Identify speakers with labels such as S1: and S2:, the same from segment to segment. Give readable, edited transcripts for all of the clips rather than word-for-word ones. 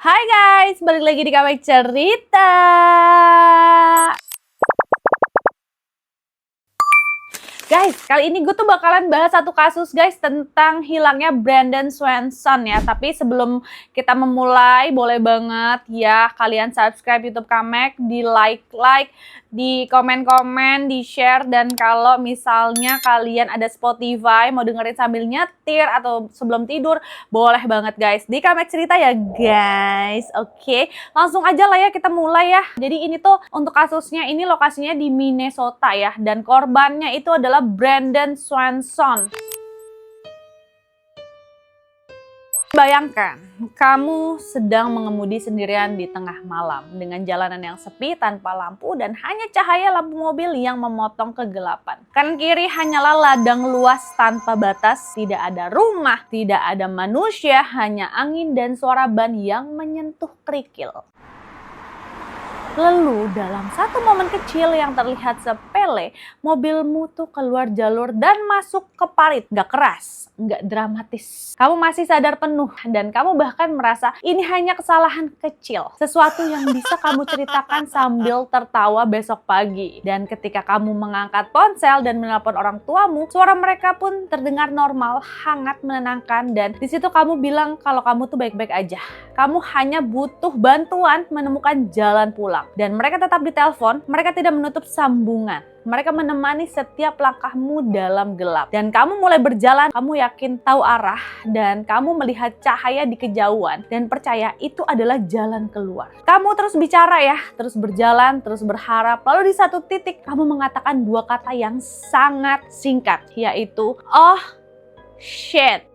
S1: Hai guys, balik lagi di Kamek Cerita. Guys, kali ini gue tuh bakalan bahas satu kasus guys tentang hilangnya Brandon Swanson ya. Tapi sebelum kita memulai, boleh banget ya kalian subscribe YouTube Kamek, di like, di komen-komen, di share. Dan kalau misalnya kalian ada Spotify, mau dengerin sambil nyetir atau sebelum tidur, boleh banget guys. Di Kamek Cerita ya guys. Oke, langsung aja lah ya kita mulai ya. Jadi ini tuh untuk kasusnya ini lokasinya di Minnesota ya. Dan korbannya itu adalah Brandon Swanson. Bayangkan, kamu sedang mengemudi sendirian di tengah malam dengan jalanan yang sepi tanpa lampu dan hanya cahaya lampu mobil yang memotong kegelapan. Kanan kiri hanyalah ladang luas tanpa batas, tidak ada rumah, tidak ada manusia, hanya angin dan suara ban yang menyentuh kerikil. Lalu dalam satu momen kecil yang terlihat sepele, mobilmu tuh keluar jalur dan masuk ke parit. Nggak keras, nggak dramatis. Kamu masih sadar penuh dan kamu bahkan merasa ini hanya kesalahan kecil. Sesuatu yang bisa kamu ceritakan sambil tertawa besok pagi. Dan ketika kamu mengangkat ponsel dan menelpon orang tuamu, suara mereka pun terdengar normal, hangat, menenangkan. Dan di situ kamu bilang kalau kamu tuh baik-baik aja. Kamu hanya butuh bantuan menemukan jalan pulang. Dan mereka tetap ditelepon, mereka tidak menutup sambungan. Mereka menemani setiap langkahmu dalam gelap. Dan kamu mulai berjalan, kamu yakin tahu arah, dan kamu melihat cahaya di kejauhan, dan percaya itu adalah jalan keluar. Kamu terus bicara ya, terus berjalan, terus berharap. Lalu di satu titik, kamu mengatakan dua kata yang sangat singkat, yaitu, "Oh, shit."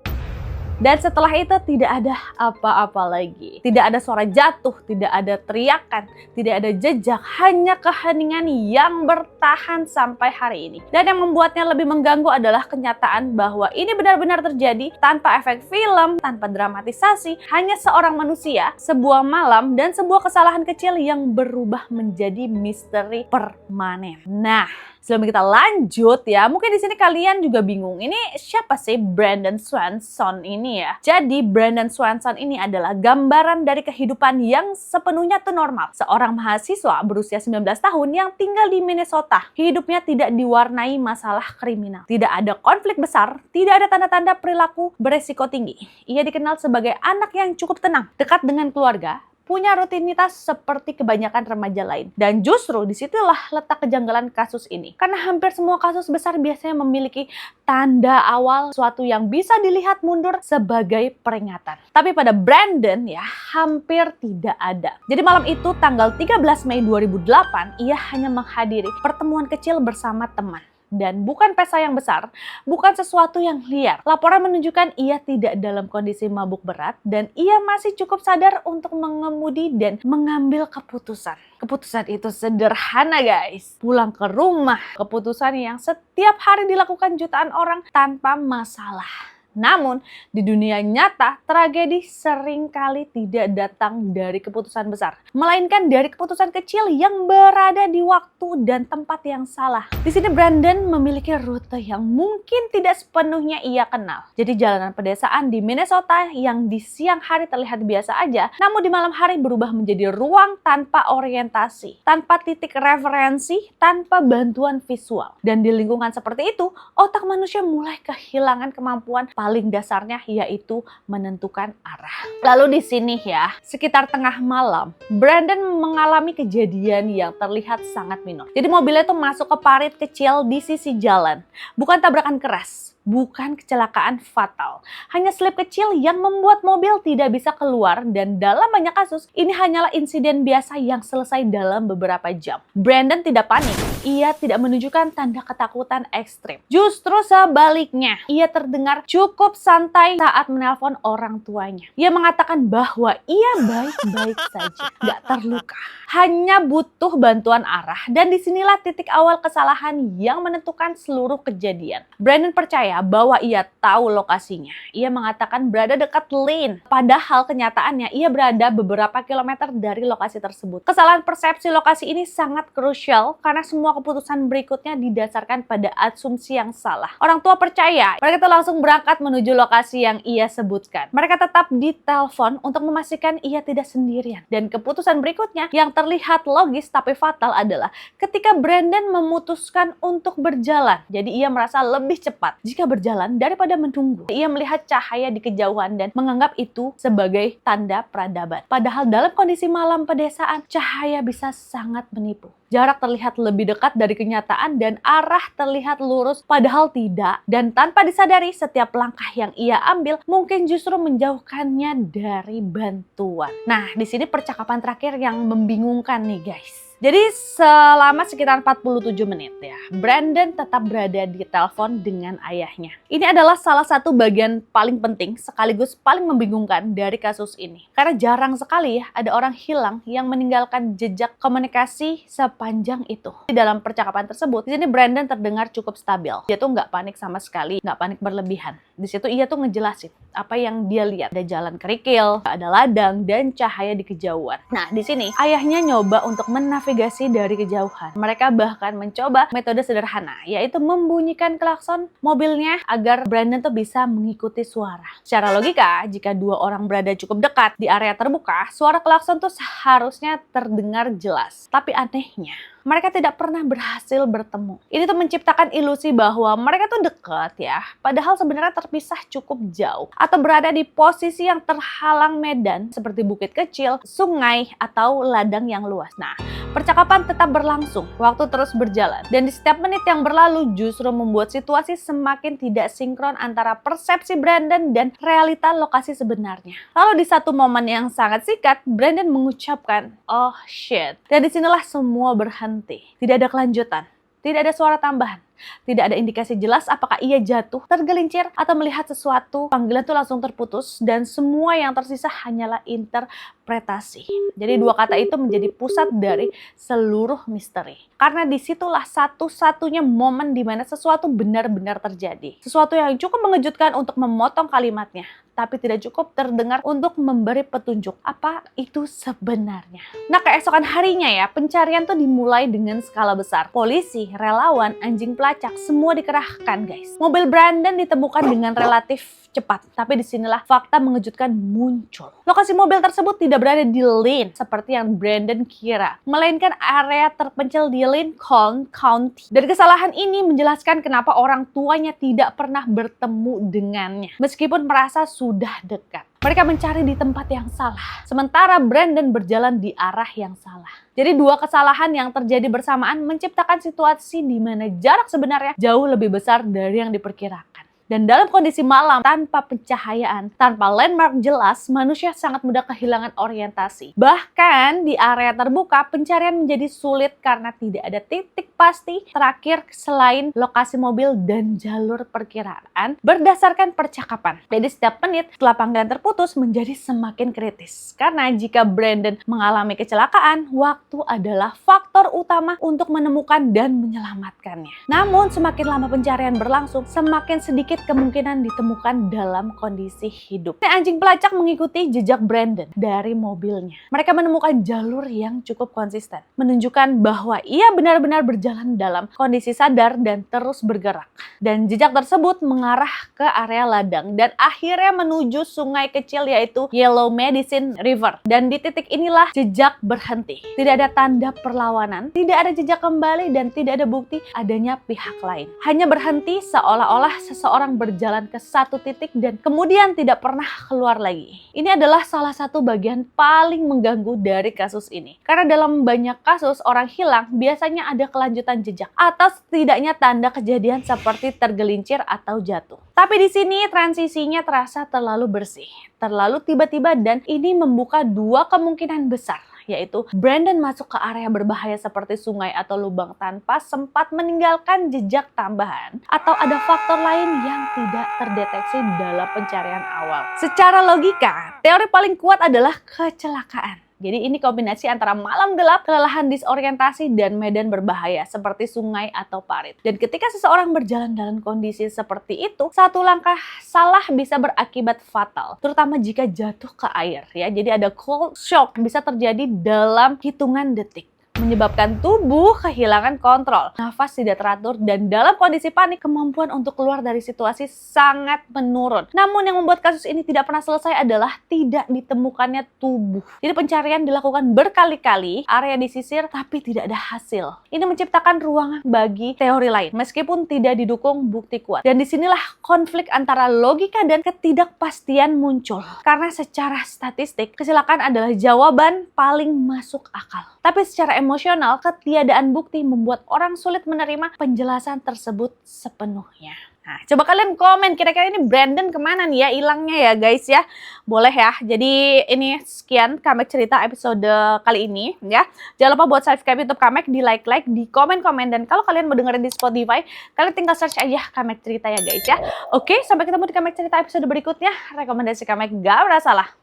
S1: Dan setelah itu tidak ada apa-apa lagi. Tidak ada suara jatuh, tidak ada teriakan, tidak ada jejak, hanya keheningan yang bertahan sampai hari ini. Dan yang membuatnya lebih mengganggu adalah kenyataan bahwa ini benar-benar terjadi tanpa efek film, tanpa dramatisasi, hanya seorang manusia, sebuah malam, dan sebuah kesalahan kecil yang berubah menjadi misteri permanen. Nah, sebelum kita lanjut ya, mungkin di sini kalian juga bingung, ini siapa sih Brandon Swanson ini ya? Jadi Brandon Swanson ini adalah gambaran dari kehidupan yang sepenuhnya tuh normal. Seorang mahasiswa berusia 19 tahun yang tinggal di Minnesota. Hidupnya tidak diwarnai masalah kriminal. Tidak ada konflik besar, tidak ada tanda-tanda perilaku beresiko tinggi. Ia dikenal sebagai anak yang cukup tenang, dekat dengan keluarga, punya rutinitas seperti kebanyakan remaja lain. Dan justru disitulah letak kejanggalan kasus ini. Karena hampir semua kasus besar biasanya memiliki tanda awal suatu yang bisa dilihat mundur sebagai peringatan. Tapi pada Brandon ya hampir tidak ada. Jadi malam itu tanggal 13 Mei 2008 ia hanya menghadiri pertemuan kecil bersama teman. Dan bukan pesta yang besar, bukan sesuatu yang liar. Laporan menunjukkan ia tidak dalam kondisi mabuk berat dan ia masih cukup sadar untuk mengemudi dan mengambil keputusan. Keputusan itu sederhana guys, pulang ke rumah. Keputusan yang setiap hari dilakukan jutaan orang tanpa masalah. Namun, di dunia nyata, tragedi seringkali tidak datang dari keputusan besar, melainkan dari keputusan kecil yang berada di waktu dan tempat yang salah. Di sini Brandon memiliki rute yang mungkin tidak sepenuhnya ia kenal. Jadi jalanan pedesaan di Minnesota yang di siang hari terlihat biasa aja, namun di malam hari berubah menjadi ruang tanpa orientasi, tanpa titik referensi, tanpa bantuan visual. Dan di lingkungan seperti itu, otak manusia mulai kehilangan kemampuan paling dasarnya, yaitu menentukan arah. Lalu di sini ya, sekitar tengah malam, Brandon mengalami kejadian yang terlihat sangat minor. Jadi mobilnya tuh masuk ke parit kecil di sisi jalan. Bukan tabrakan keras, bukan kecelakaan fatal. Hanya slip kecil yang membuat mobil tidak bisa keluar, dan dalam banyak kasus, ini hanyalah insiden biasa yang selesai dalam beberapa jam. Brandon tidak panik. Ia tidak menunjukkan tanda ketakutan ekstrim. Justru sebaliknya, ia terdengar cukup santai saat menelpon orang tuanya. Ia mengatakan bahwa ia baik-baik saja, nggak terluka. Hanya butuh bantuan arah, dan disinilah titik awal kesalahan yang menentukan seluruh kejadian. Brandon percaya percaya bahwa ia tahu lokasinya. Ia mengatakan berada dekat Lane, padahal kenyataannya ia berada beberapa kilometer dari lokasi tersebut. Kesalahan persepsi lokasi ini sangat krusial karena semua keputusan berikutnya didasarkan pada asumsi yang salah. Orang tua percaya, mereka langsung berangkat menuju lokasi yang ia sebutkan. Mereka tetap ditelepon untuk memastikan ia tidak sendirian. Dan keputusan berikutnya yang terlihat logis tapi fatal adalah ketika Brandon memutuskan untuk berjalan. Jadi ia merasa lebih cepat jika berjalan daripada menunggu. Ia melihat cahaya di kejauhan dan menganggap itu sebagai tanda peradaban. Padahal dalam kondisi malam pedesaan, cahaya bisa sangat menipu. Jarak terlihat lebih dekat dari kenyataan dan arah terlihat lurus padahal tidak. Dan tanpa disadari, setiap langkah yang ia ambil mungkin justru menjauhkannya dari bantuan. Nah, di sini percakapan terakhir yang membingungkan nih guys. Jadi selama sekitar 47 menit ya, Brandon tetap berada di telepon dengan ayahnya. Ini adalah salah satu bagian paling penting sekaligus paling membingungkan dari kasus ini. Karena jarang sekali ya ada orang hilang yang meninggalkan jejak komunikasi sepanjang itu. Di dalam percakapan tersebut, di sini Brandon terdengar cukup stabil. Dia tuh nggak panik sama sekali, nggak panik berlebihan. Di situ ia tuh ngejelasin apa yang dia lihat. Ada jalan kerikil, ada ladang, dan cahaya di kejauhan. Nah, di sini ayahnya nyoba untuk menavigasi dari kejauhan. Mereka bahkan mencoba metode sederhana, yaitu membunyikan klakson mobilnya agar Brandon tuh bisa mengikuti suara. Secara logika, jika dua orang berada cukup dekat di area terbuka, suara klakson tuh seharusnya terdengar jelas. Tapi anehnya, mereka tidak pernah berhasil bertemu. Ini tuh menciptakan ilusi bahwa mereka tuh dekat ya, padahal sebenarnya terpisah cukup jauh atau berada di posisi yang terhalang medan seperti bukit kecil, sungai, atau ladang yang luas. Nah, percakapan tetap berlangsung, waktu terus berjalan, dan di setiap menit yang berlalu justru membuat situasi semakin tidak sinkron antara persepsi Brandon dan realita lokasi sebenarnya. Lalu di satu momen yang sangat singkat, Brandon mengucapkan, "Oh shit." Dan disinilah semua berhenti. Tidak ada kelanjutan, tidak ada suara tambahan, tidak ada indikasi jelas apakah ia jatuh, tergelincir, atau melihat sesuatu. Panggilan itu langsung terputus dan semua yang tersisa hanyalah interpretasi. Jadi dua kata itu menjadi pusat dari seluruh misteri. Karena disitulah satu-satunya momen di mana sesuatu benar-benar terjadi. Sesuatu yang cukup mengejutkan untuk memotong kalimatnya, tapi tidak cukup terdengar untuk memberi petunjuk apa itu sebenarnya. Nah, keesokan harinya ya, pencarian tuh dimulai dengan skala besar. Polisi, relawan, anjing pelacak, semua dikerahkan guys. Mobil Brandon ditemukan dengan relatif cepat, tapi disinilah fakta mengejutkan muncul. Lokasi mobil tersebut tidak berada di Lane seperti yang Brandon kira, melainkan area terpencil di Lincoln County. Dan kesalahan ini menjelaskan kenapa orang tuanya tidak pernah bertemu dengannya, meskipun merasa sudah dekat. Mereka mencari di tempat yang salah, sementara Brandon berjalan di arah yang salah. Jadi dua kesalahan yang terjadi bersamaan menciptakan situasi di mana jarak sebenarnya jauh lebih besar dari yang diperkirakan. Dan dalam kondisi malam, tanpa pencahayaan, tanpa landmark jelas, manusia sangat mudah kehilangan orientasi. Bahkan di area terbuka, pencarian menjadi sulit karena tidak ada titik pasti terakhir selain lokasi mobil dan jalur perkiraan berdasarkan percakapan. Jadi setiap menit setelah panggilan terputus menjadi semakin kritis. Karena jika Brandon mengalami kecelakaan, waktu adalah faktor utama untuk menemukan dan menyelamatkannya. Namun semakin lama pencarian berlangsung, semakin sedikit kemungkinan ditemukan dalam kondisi hidup. Anjing pelacak mengikuti jejak Brandon dari mobilnya. Mereka menemukan jalur yang cukup konsisten, menunjukkan bahwa ia benar-benar berjalan dalam kondisi sadar dan terus bergerak. Dan jejak tersebut mengarah ke area ladang dan akhirnya menuju sungai kecil yaitu Yellow Medicine River. Dan di titik inilah jejak berhenti. Tidak ada tanda perlawanan, tidak ada jejak kembali, dan tidak ada bukti adanya pihak lain. Hanya berhenti seolah-olah seseorang berjalan ke satu titik dan kemudian tidak pernah keluar lagi. Ini adalah salah satu bagian paling mengganggu dari kasus ini. Karena dalam banyak kasus orang hilang biasanya ada kelanjutan jejak atau setidaknya tanda kejadian seperti tergelincir atau jatuh. Tapi di sini transisinya terasa terlalu bersih, terlalu tiba-tiba, dan ini membuka dua kemungkinan besar, yaitu Brandon masuk ke area berbahaya seperti sungai atau lubang tanpa sempat meninggalkan jejak tambahan, atau ada faktor lain yang tidak terdeteksi dalam pencarian awal. Secara logika, teori paling kuat adalah kecelakaan. Jadi ini kombinasi antara malam gelap, kelelahan disorientasi, dan medan berbahaya seperti sungai atau parit. Dan ketika seseorang berjalan dalam kondisi seperti itu, satu langkah salah bisa berakibat fatal, terutama jika jatuh ke air ya. Jadi ada cold shock bisa terjadi dalam hitungan detik, menyebabkan tubuh kehilangan kontrol, nafas tidak teratur, dan dalam kondisi panik, kemampuan untuk keluar dari situasi sangat menurun. Namun yang membuat kasus ini tidak pernah selesai adalah tidak ditemukannya tubuh. Jadi pencarian dilakukan berkali-kali, area disisir, tapi tidak ada hasil. Ini menciptakan ruang bagi teori lain, meskipun tidak didukung bukti kuat. Dan disinilah konflik antara logika dan ketidakpastian muncul. Karena secara statistik, kecelakaan adalah jawaban paling masuk akal. Tapi secara emosional, ketiadaan bukti membuat orang sulit menerima penjelasan tersebut sepenuhnya. Nah, coba kalian komen kira-kira ini Brandon kemana nih ya hilangnya ya guys ya. Boleh ya. Jadi ini sekian Kamek Cerita episode kali ini ya. Jangan lupa buat subscribe YouTube Kamek, di like, di komen-komen, dan kalau kalian mau dengerin di Spotify, kalian tinggal search aja Kamek Cerita ya guys ya. Oke, sampai ketemu di Kamek Cerita episode berikutnya. Rekomendasi Kamek gak pernah salah.